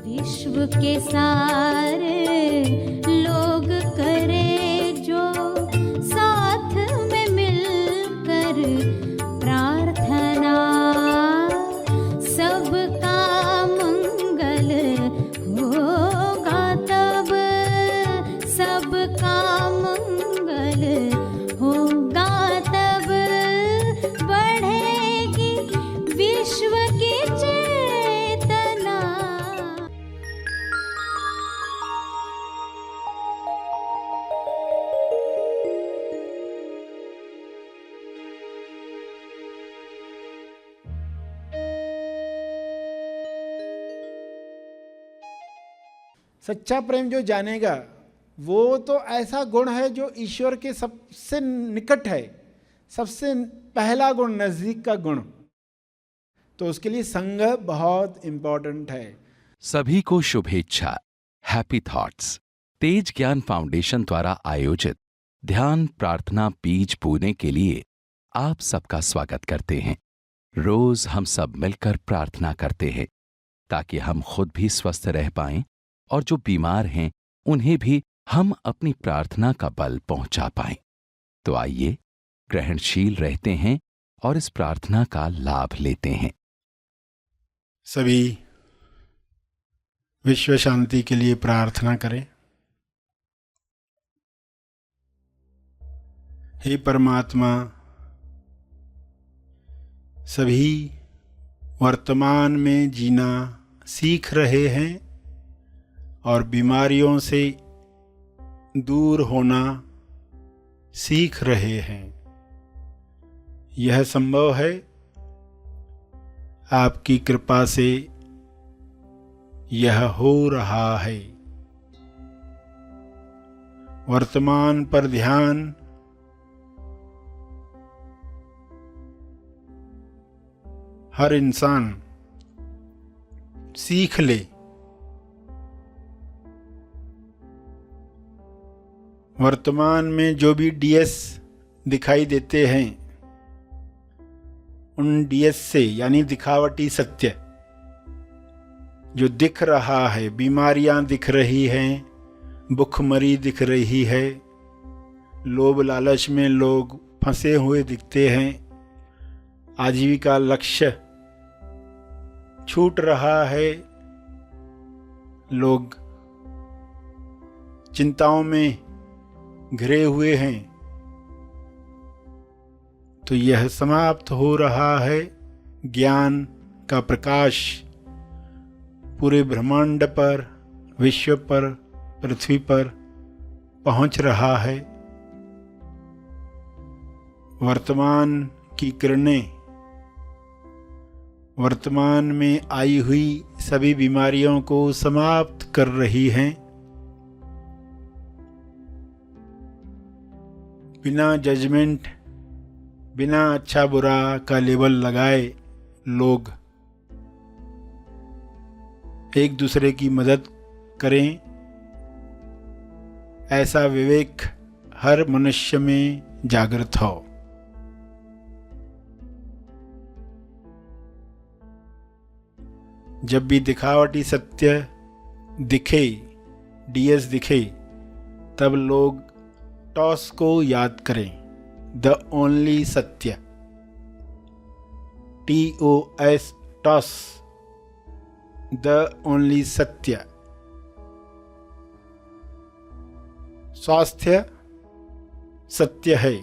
विश्व के सारे लोग करे जो साथ में मिलकर प्रार्थना, सबका मंगल होगा तब, सबका मंगल होगा तब, बढ़ेगी विश्व की चेतना। सच्चा प्रेम जो जानेगा वो तो ऐसा गुण है जो ईश्वर के सबसे निकट है, सबसे पहला गुण, नजदीक का गुण। तो उसके लिए संग बहुत इंपॉर्टेंट है। सभी को शुभेच्छा। हैप्पी थॉट्स तेज ज्ञान फाउंडेशन द्वारा आयोजित ध्यान प्रार्थना बीज बोने के लिए आप सबका स्वागत करते हैं। रोज हम सब मिलकर प्रार्थना करते हैं ताकि हम खुद भी स्वस्थ रह पाएं और जो बीमार हैं उन्हें भी हम अपनी प्रार्थना का बल पहुंचा पाएं। तो आइए ग्रहणशील रहते हैं और इस प्रार्थना का लाभ लेते हैं। सभी विश्व शांति के लिए प्रार्थना करें। हे परमात्मा, सभी वर्तमान में जीना सीख रहे हैं और बीमारियों से दूर होना सीख रहे हैं। यह संभव है आपकी कृपा से, यह हो रहा है। वर्तमान पर ध्यान, हर इंसान सीख ले। वर्तमान में जो भी डीएस दिखाई देते हैं, उन डीएस से यानी दिखावटी सत्य जो दिख रहा है, बीमारियां दिख रही हैं, भुखमरी दिख रही है, लोभ लालच में लोग फंसे हुए दिखते हैं, आजीविका लक्ष्य छूट रहा है, लोग चिंताओं में घिरे हुए हैं, तो यह समाप्त हो रहा है। ज्ञान का प्रकाश पूरे ब्रह्मांड पर, विश्व पर, पृथ्वी पर पहुंच रहा है। वर्तमान की किरणें वर्तमान में आई हुई सभी बीमारियों को समाप्त कर रही हैं। बिना जजमेंट, बिना अच्छा बुरा का लेबल लगाए लोग एक दूसरे की मदद करें, ऐसा विवेक हर मनुष्य में जागृत हो। जब भी दिखावटी सत्य दिखे, डीएस दिखे, तब लोग टॉस को याद करें, द ओनली सत्य, TOS, टॉस, द ओनली सत्य। स्वास्थ्य सत्य है।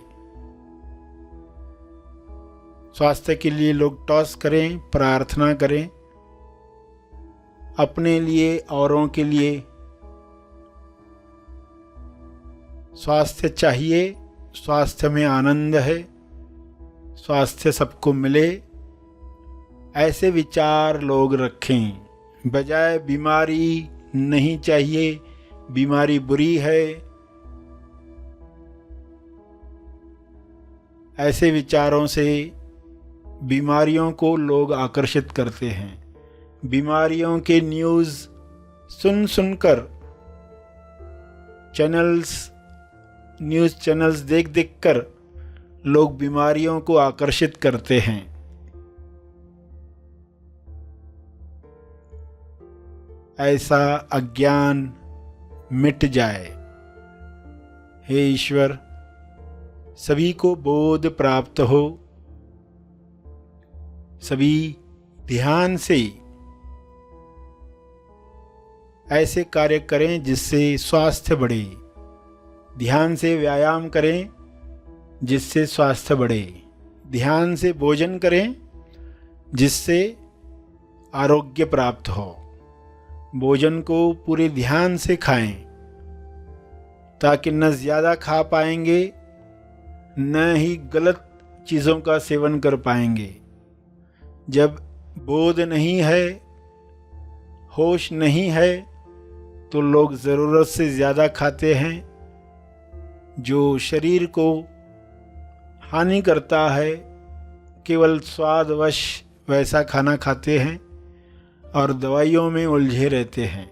स्वास्थ्य के लिए लोग टॉस करें, प्रार्थना करें, अपने लिए, औरों के लिए। स्वास्थ्य चाहिए, स्वास्थ्य में आनंद है, स्वास्थ्य सबको मिले, ऐसे विचार लोग रखें। बजाय बीमारी नहीं चाहिए, बीमारी बुरी है, ऐसे विचारों से बीमारियों को लोग आकर्षित करते हैं। बीमारियों के न्यूज़ सुन सुनकर, न्यूज़ चैनल्स देख देख कर लोग बीमारियों को आकर्षित करते हैं। ऐसा अज्ञान मिट जाए। हे ईश्वर, सभी को बोध प्राप्त हो, सभी ध्यान से ऐसे कार्य करें जिससे स्वास्थ्य बढ़े, ध्यान से व्यायाम करें जिससे स्वास्थ्य बढ़े, ध्यान से भोजन करें जिससे आरोग्य प्राप्त हो। भोजन को पूरे ध्यान से खाएं ताकि न ज़्यादा खा पाएंगे न ही गलत चीज़ों का सेवन कर पाएंगे। जब बोध नहीं है, होश नहीं है, तो लोग ज़रूरत से ज़्यादा खाते हैं, जो शरीर को हानि करता है। केवल स्वादवश वैसा खाना खाते हैं और दवाइयों में उलझे रहते हैं।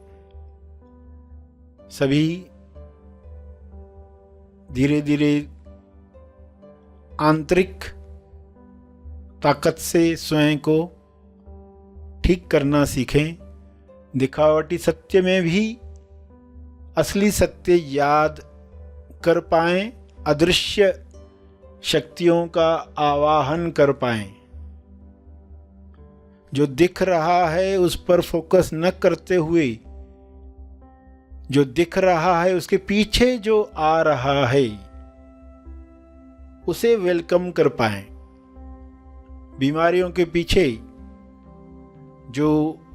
सभी धीरे धीरे आंतरिक ताकत से स्वयं को ठीक करना सीखें। दिखावटी सत्य में भी असली सत्य याद कर पाएं, अदृश्य शक्तियों का आवाहन कर पाएं। जो दिख रहा है उस पर फोकस न करते हुए, जो दिख रहा है उसके पीछे जो आ रहा है उसे वेलकम कर पाएं। बीमारियों के पीछे जो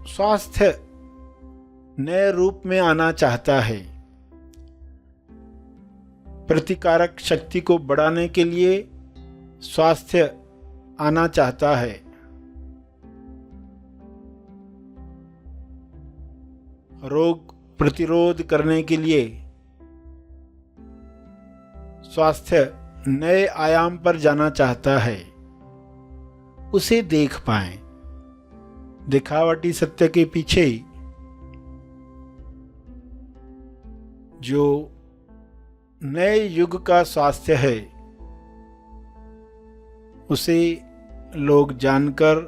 स्वास्थ्य नए रूप में आना चाहता है, प्रतिकारक शक्ति को बढ़ाने के लिए स्वास्थ्य आना चाहता है, रोग प्रतिरोध करने के लिए स्वास्थ्य नए आयाम पर जाना चाहता है, उसे देख पाएं। दिखावटी सत्य के पीछे जो नए युग का स्वास्थ्य है उसे लोग जानकर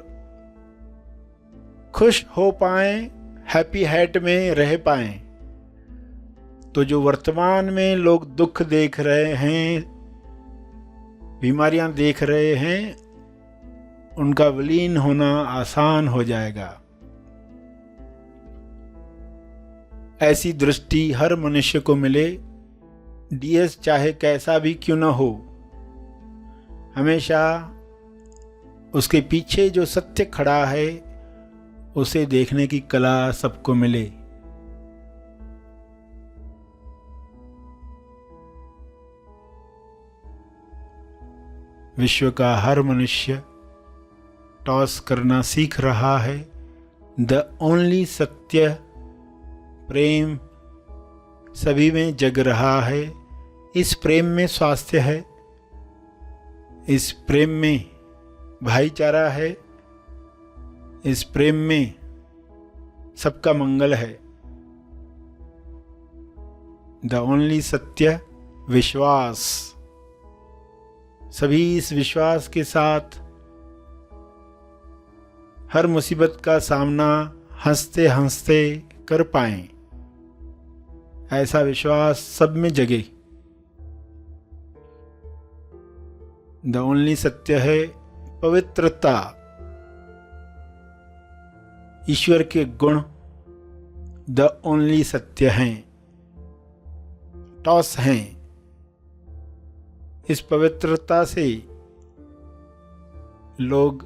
खुश हो पाएं, हैप्पी हैट में रह पाएं। तो जो वर्तमान में लोग दुख देख रहे हैं, बीमारियां देख रहे हैं, उनका विलीन होना आसान हो जाएगा। ऐसी दृष्टि हर मनुष्य को मिले, डीएस चाहे कैसा भी क्यों न हो, हमेशा उसके पीछे जो सत्य खड़ा है उसे देखने की कला सबको मिले। विश्व का हर मनुष्य टॉस करना सीख रहा है। द ओनली सत्य प्रेम सभी में जग रहा है। इस प्रेम में स्वास्थ्य है, इस प्रेम में भाईचारा है, इस प्रेम में सबका मंगल है। द ओनली सत्य विश्वास, सभी इस विश्वास के साथ हर मुसीबत का सामना हंसते हंसते कर पाएं, ऐसा विश्वास सब में जगे। द ओनली सत्य है पवित्रता। ईश्वर के गुण द ओनली सत्य हैं, टॉस हैं। इस पवित्रता से लोग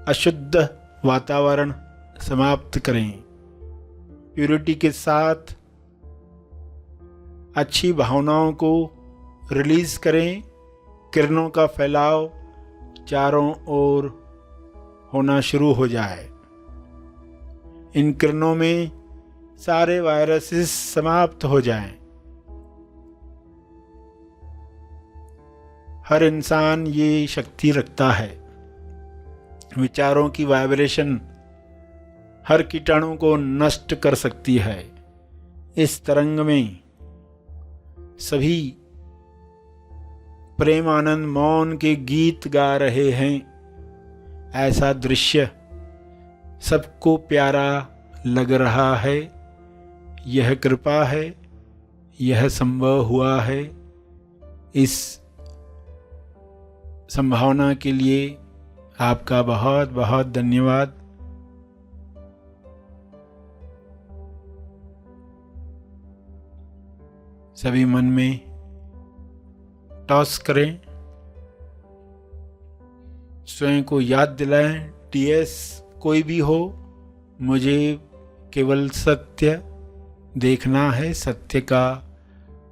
अशुद्ध वातावरण समाप्त करें, प्यूरिटी के साथ अच्छी भावनाओं को रिलीज करें। किरणों का फैलाव चारों ओर होना शुरू हो जाए। इन किरणों में सारे वायरसेस समाप्त हो जाएं। हर इंसान ये शक्ति रखता है। विचारों की वाइब्रेशन हर कीटाणु को नष्ट कर सकती है। इस तरंग में सभी प्रेम आनंद मौन के गीत गा रहे हैं। ऐसा दृश्य सबको प्यारा लग रहा है, यह कृपा है, यह संभव हुआ है। इस संभावना के लिए आपका बहुत बहुत धन्यवाद। सभी मन में टॉस करें, स्वयं को याद दिलाएं, टीएस कोई भी हो, मुझे केवल सत्य देखना है, सत्य का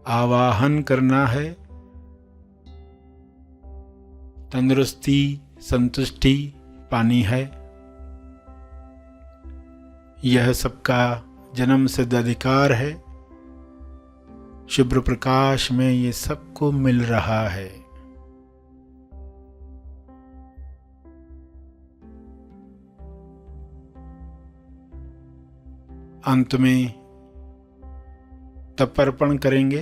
आवाहन करना है। तंदुरुस्ती, संतुष्टि पानी है। यह सबका जन्म सिद्ध अधिकार है। शुभ्र प्रकाश में ये सबको मिल रहा है। अंत में तर्पण करेंगे।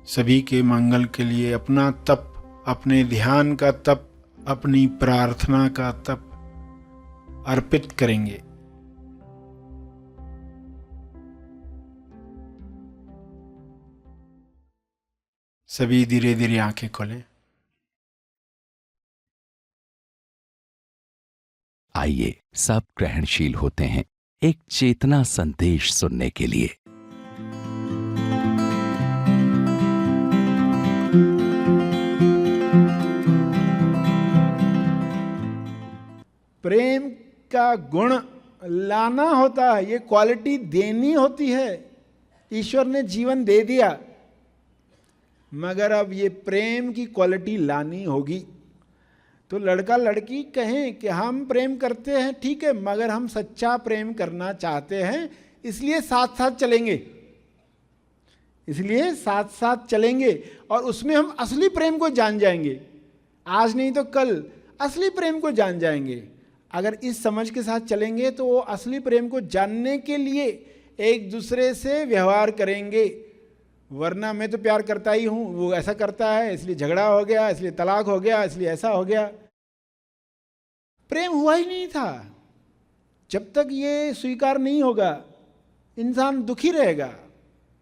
सभी के मंगल के लिए अपना तप, अपने ध्यान का तप, अपनी प्रार्थना का तप अर्पित करेंगे। सभी धीरे धीरे आंखें खोलें। आइए सब ग्रहणशील होते हैं एक चेतना संदेश सुनने के लिए। प्रेम का गुण लाना होता है, ये क्वालिटी देनी होती है। ईश्वर ने जीवन दे दिया, मगर अब ये प्रेम की क्वालिटी लानी होगी। तो लड़का लड़की कहें कि हम प्रेम करते हैं, ठीक है, मगर हम सच्चा प्रेम करना चाहते हैं, इसलिए साथ साथ चलेंगे, इसलिए साथ साथ चलेंगे और उसमें हम असली प्रेम को जान जाएंगे। आज नहीं तो कल असली प्रेम को जान जाएंगे। अगर इस समझ के साथ चलेंगे तो वो असली प्रेम को जानने के लिए एक दूसरे से व्यवहार करेंगे। वरना मैं तो प्यार करता ही हूँ, वो ऐसा करता है इसलिए झगड़ा हो गया, इसलिए तलाक हो गया, इसलिए ऐसा हो गया। प्रेम हुआ ही नहीं था। जब तक ये स्वीकार नहीं होगा इंसान दुखी रहेगा।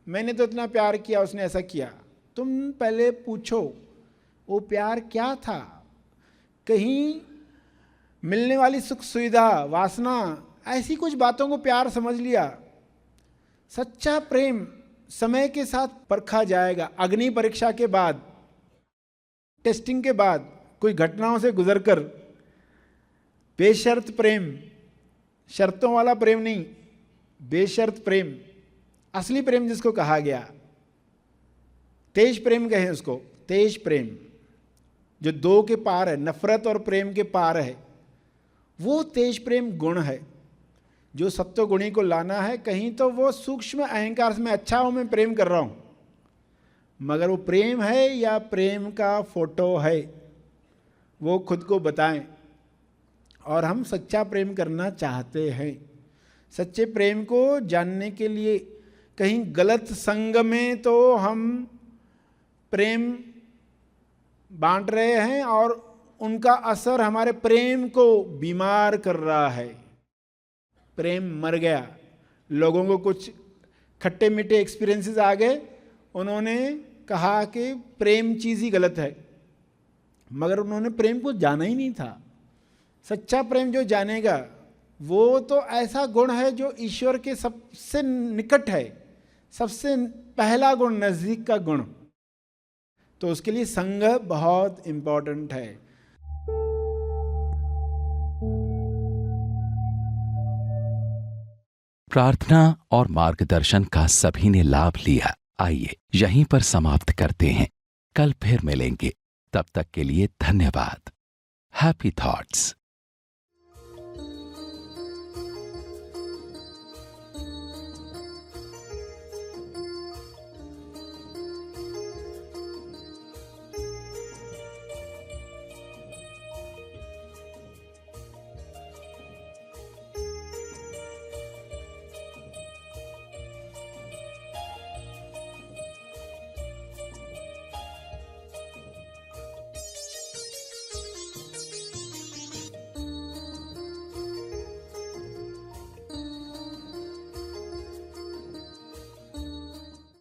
मैंने तो इतना प्यार किया, उसने ऐसा किया। तुम पहले पूछो वो प्यार क्या था। कहीं मिलने वाली सुख सुविधा, वासना, ऐसी कुछ बातों को प्यार समझ लिया। सच्चा प्रेम समय के साथ परखा जाएगा। अग्नि परीक्षा के बाद, टेस्टिंग के बाद, कोई घटनाओं से गुजरकर बेशर्त प्रेम, शर्तों वाला प्रेम नहीं, बेशर्त प्रेम, असली प्रेम जिसको कहा गया, तेज प्रेम कहें उसको, तेज प्रेम जो दो के पार है, नफरत और प्रेम के पार है, वो तेज प्रेम गुण है जो सत्व गुणी को लाना है। कहीं तो वो सूक्ष्म अहंकार में अच्छा हूं, मैं प्रेम कर रहा हूं, मगर वो प्रेम है या प्रेम का फोटो है, वो खुद को बताएं। और हम सच्चा प्रेम करना चाहते हैं। सच्चे प्रेम को जानने के लिए कहीं गलत संग में तो हम प्रेम बांट रहे हैं और उनका असर हमारे प्रेम को बीमार कर रहा है। प्रेम मर गया। लोगों को कुछ खट्टे मीठे एक्सपीरियंसेस आ गए, उन्होंने कहा कि प्रेम चीज़ ही गलत है, मगर उन्होंने प्रेम को जाना ही नहीं था। सच्चा प्रेम जो जानेगा वो तो ऐसा गुण है जो ईश्वर के सबसे निकट है, सबसे पहला गुण, नज़दीक का गुण। तो उसके लिए संग बहुत इंपॉर्टेंट है। प्रार्थना और मार्गदर्शन का सभी ने लाभ लिया। आइए यहीं पर समाप्त करते हैं। कल फिर मिलेंगे। तब तक के लिए धन्यवाद। Happy thoughts.